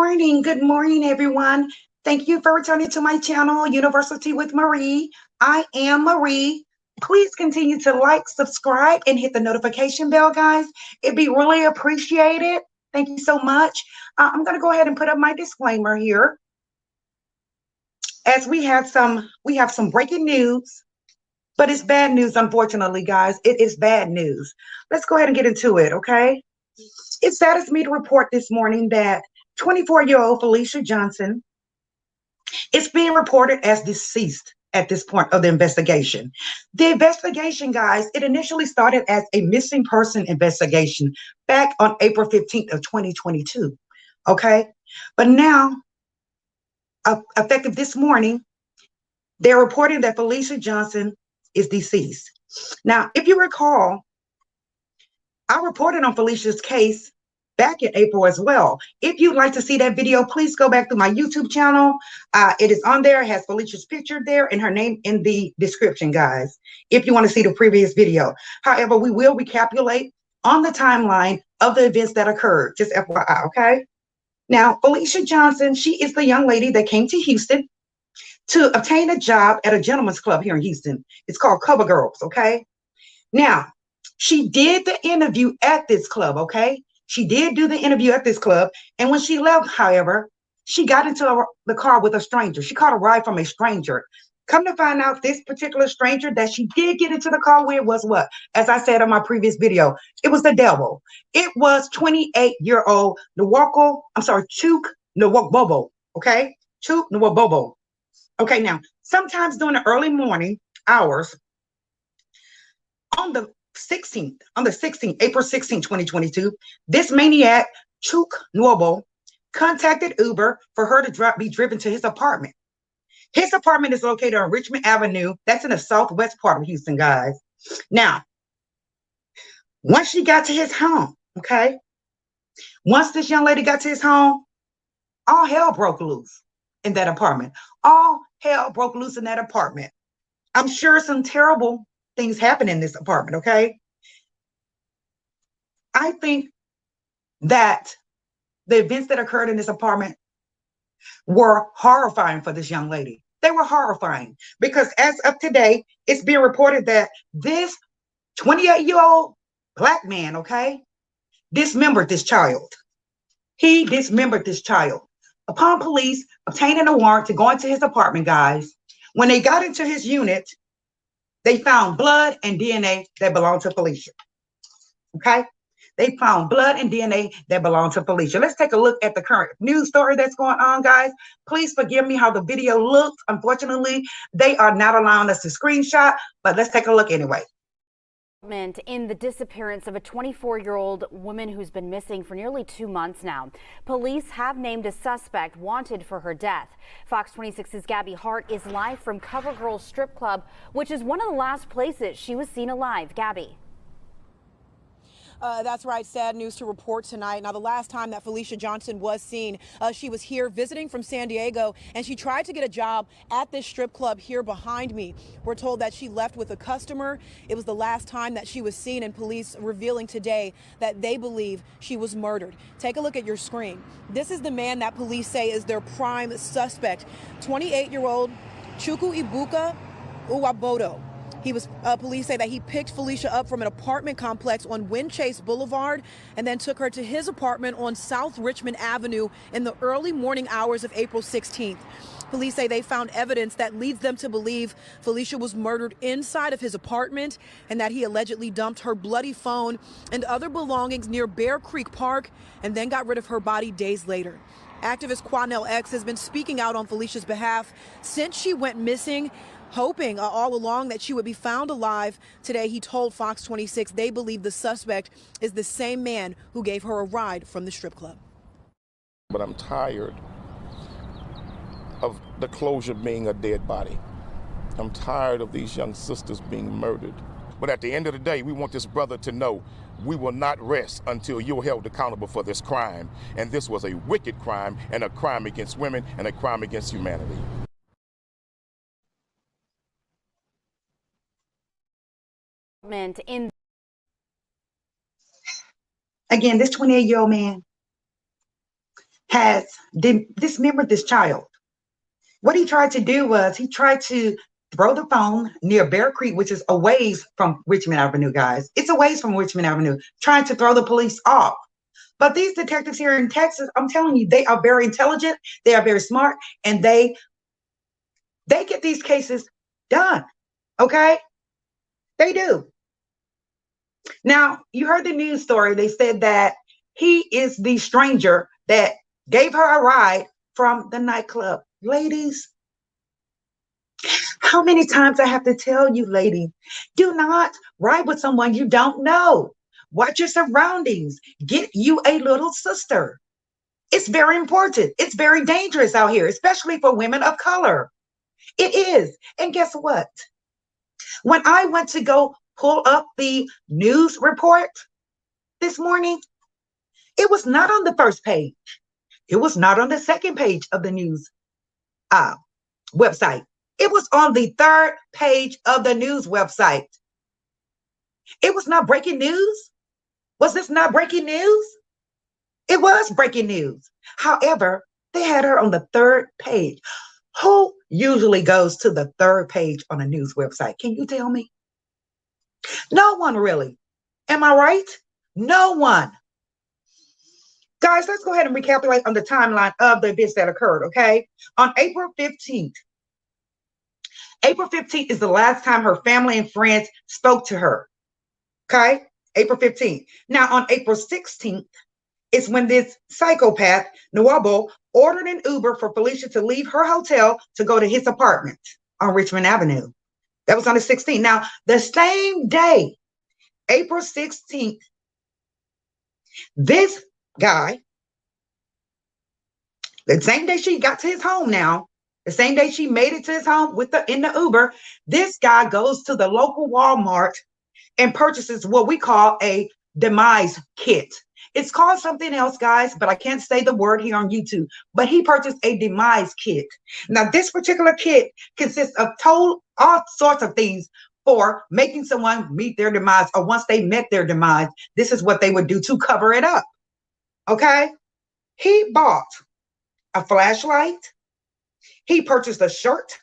Good morning, everyone. Thank you for returning to my channel, University with Marie. I am Marie. Please continue to like, subscribe, and hit the notification bell, guys. It'd be really appreciated. Thank you so much. I'm going to go ahead and put up my disclaimer here. As we have some breaking news, but it's bad news, unfortunately, guys. It is bad news. Let's go ahead and get into it, okay? It saddens me to report this morning that 24-year-old Felicia Johnson is being reported as deceased at this point of the investigation. The investigation, guys, it initially started as a missing person investigation back on April 15th of 2022, okay? But now, effective this morning, they're reporting that Felicia Johnson is deceased. Now, if you recall, I reported on Felicia's case back in April as well. If you'd like to see that video, please go back to my YouTube channel. It is on there. It has Felicia's picture there and her name in the description, guys, if you want to see the previous video. However, we will recapitulate on the timeline of the events that occurred, just FYI, okay? Now, Felicia Johnson, she is the young lady that came to Houston to obtain a job at a gentleman's club here in Houston. It's called Cover Girls, okay? Now, she did the interview at this club, okay? She did do the interview at this club. And when she left, however, she got into the car with a stranger. She caught a ride from a stranger. Come to find out, this particular stranger that she did get into the car with was what? As I said in my previous video, it was the devil. It was 28-year-old Chuk Nwabobo, okay? Chuk Nwabobo. Okay, now, sometimes during the early morning hours, on the 16th, April 16, 2022, this maniac, Chuk Nwobo, contacted Uber for her to be driven to his apartment. His apartment is located on Richmond Avenue. That's in the southwest part of Houston, guys. Now, once she got to his home, okay, once this young lady got to his home, all hell broke loose in that apartment. All hell broke loose in that apartment. I'm sure some terrible things happen in this apartment, okay? I think that the events that occurred in this apartment were horrifying for this young lady. They were horrifying because as of today, it's being reported that this 28-year-old Black man, okay, dismembered this child. He dismembered this child. Upon police obtaining a warrant to go into his apartment, guys, when they got into his unit, they found blood and DNA that belonged to Felicia. Okay? They found blood and DNA that belonged to Felicia. Let's take a look at the current news story that's going on, guys. Please forgive me how the video looks. Unfortunately, they are not allowing us to screenshot, but let's take a look anyway. In the disappearance of a 24-year-old woman who's been missing for nearly 2 months now. Police have named a suspect wanted for her death. Fox 26's Gabby Hart is live from Cover Girls Strip Club, which is one of the last places she was seen alive. Gabby. That's right. Sad news to report tonight. Now, the last time that Felicia Johnson was seen, she was here visiting from San Diego, and she tried to get a job at this strip club here behind me. We're told that she left with a customer. It was the last time that she was seen, and police revealing today that they believe she was murdered. Take a look at your screen. This is the man that police say is their prime suspect, 28-year-old Chukwu Ibuka Uwabodo. Police say that he picked Felicia up from an apartment complex on Windchase Boulevard and then took her to his apartment on South Richmond Avenue in the early morning hours of April 16th. Police say they found evidence that leads them to believe Felicia was murdered inside of his apartment and that he allegedly dumped her bloody phone and other belongings near Bear Creek Park and then got rid of her body days later. Activist Quanell X has been speaking out on Felicia's behalf since she went missing, hoping all along that she would be found alive. Today, he told Fox 26 they believe the suspect is the same man who gave her a ride from the strip club. But I'm tired of the closure being a dead body. I'm tired of these young sisters being murdered. But at the end of the day, we want this brother to know we will not rest until you're held accountable for this crime. And this was a wicked crime and a crime against women and a crime against humanity. Again, this 28-year-old man, has dismembered this child. What he tried to do was he tried to throw the phone near Bear Creek, which is a ways from Richmond Avenue, guys. It's a ways from Richmond Avenue, trying to throw the police off. But these detectives here in Texas, I'm telling you, they are very intelligent, they are very smart, and they get these cases done. Okay? They do. Now, you heard the news story. They said that he is the stranger that gave her a ride from the nightclub. Ladies, how many times I have to tell you, ladies, do not ride with someone you don't know. Watch your surroundings. Get you a little sister. It's very important. It's very dangerous out here, especially for women of color. It is. And guess what? When I went to go pull up the news report this morning, it was not on the first page. It was not on the second page of the news website. It was on the third page of the news website. It was not breaking news. Was this not breaking news? It was breaking news. However, they had her on the third page. Who usually goes to the third page on a news website? Can you tell me? No one really. Am I right? No one. Guys, let's go ahead and recapitulate on the timeline of the events that occurred, okay? On April 15th is the last time her family and friends spoke to her, okay? April 15th. Now, on April 16th is when this psychopath, Nwabo, ordered an Uber for Felicia to leave her hotel to go to his apartment on Richmond Avenue. That was on the 16th. Now, the same day, April 16th, this guy, the same day she got to his home now, the same day she made it to his home in the Uber, this guy goes to the local Walmart and purchases what we call a demise kit. It's called something else, guys, but I can't say the word here on YouTube. But he purchased a demise kit. Now, this particular kit consists of all sorts of things for making someone meet their demise, or once they met their demise, this is what they would do to cover it up. Okay? He bought a flashlight. He purchased a shirt.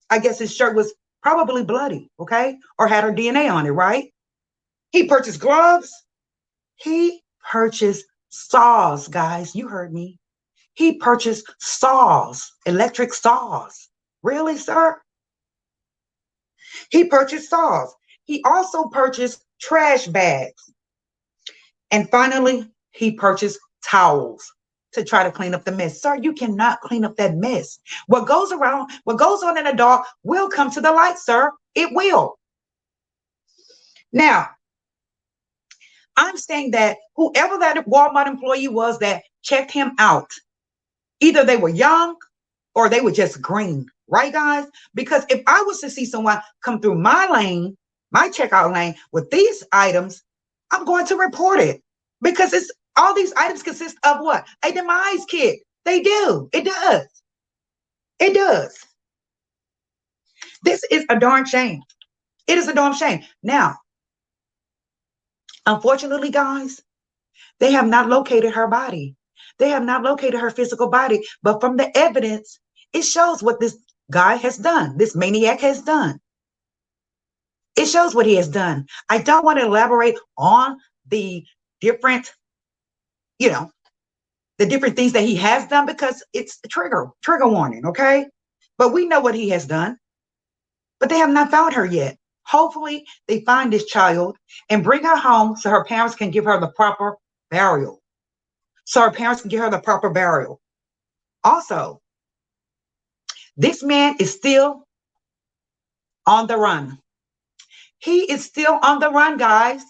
I guess his shirt was probably bloody, okay? Or had her DNA on it, right? He purchased gloves. He purchased saws, guys. You heard me. He purchased saws, electric saws. Really, sir? He purchased saws. He also purchased trash bags. And finally, he purchased towels to try to clean up the mess. Sir, you cannot clean up that mess. What goes on in the dark will come to the light, sir. It will. Now, I'm saying that whoever that Walmart employee was that checked him out, either they were young or they were just green, right, guys? Because if I was to see someone come through my lane, my checkout lane with these items, I'm going to report it, because all these items consist of what? A demise kit. They do. It does. It does. This is a darn shame. It is a darn shame. Now, unfortunately, guys, they have not located her body. They have not located her physical body. But from the evidence, it shows what this guy has done. This maniac has done. It shows what he has done. I don't want to elaborate on the different, the different things that he has done, because it's a trigger warning, okay? But we know what he has done. But they have not found her yet. Hopefully, they find this child and bring her home so her parents can give her the proper burial. Also, this man is still on the run. He is still on the run, guys.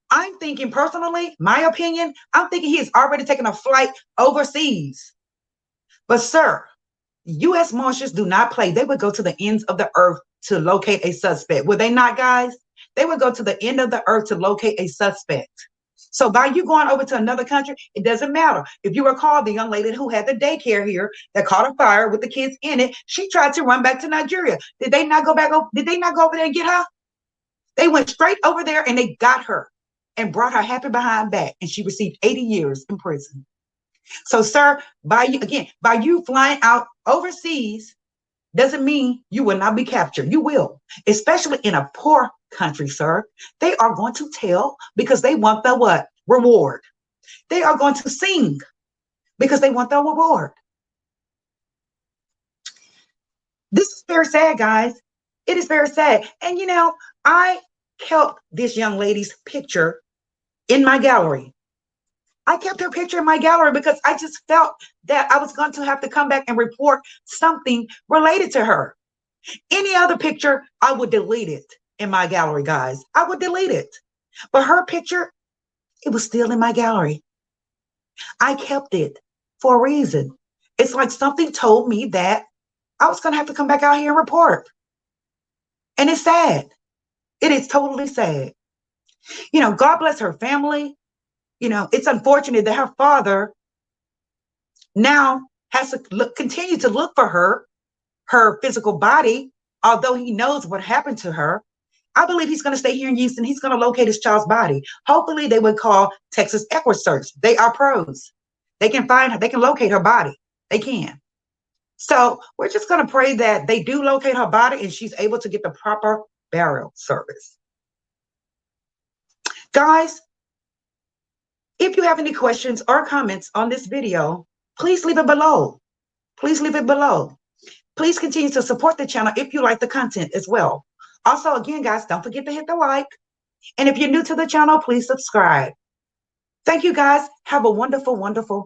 I'm thinking personally, my opinion, I'm thinking he has already taken a flight overseas. But sir, U.S. Marshals do not play. They would go to the ends of the earth to locate a suspect. Would they not, guys? They would go to the end of the earth to locate a suspect. So by you going over to another country, it doesn't matter. If you recall, the young lady who had the daycare here that caught a fire with the kids in it, she tried to run back to Nigeria. Did they not go over there and get her? They went straight over there and they got her and brought her happy behind back, and she received 80 years in prison. So, sir, by you flying out overseas doesn't mean you will not be captured. You will, especially in a poor country, sir. They are going to tell because they want the what? Reward. They are going to sing because they want the reward. This is very sad, guys. It is very sad. And I kept this young lady's picture in my gallery. I kept her picture in my gallery because I just felt that I was going to have to come back and report something related to her. Any other picture, I would delete it in my gallery, guys. I would delete it. But her picture, it was still in my gallery. I kept it for a reason. It's like something told me that I was going to have to come back out here and report. And it's sad. It is totally sad. God bless her family. It's unfortunate that her father now has to continue to look for her physical body, although he knows what happened to her. I believe he's going to stay here in Houston. He's going to locate his child's body. Hopefully they would call Texas Equity Search. They are pros. They can locate her body. They can. So we're just going to pray that they do locate her body and she's able to get the proper burial service. Guys, if you have any questions or comments on this video, please leave it below. Please leave it below. Please continue to support the channel if you like the content as well. Also, again, guys, don't forget to hit the like. And if you're new to the channel, please subscribe. Thank you, guys. Have a wonderful, wonderful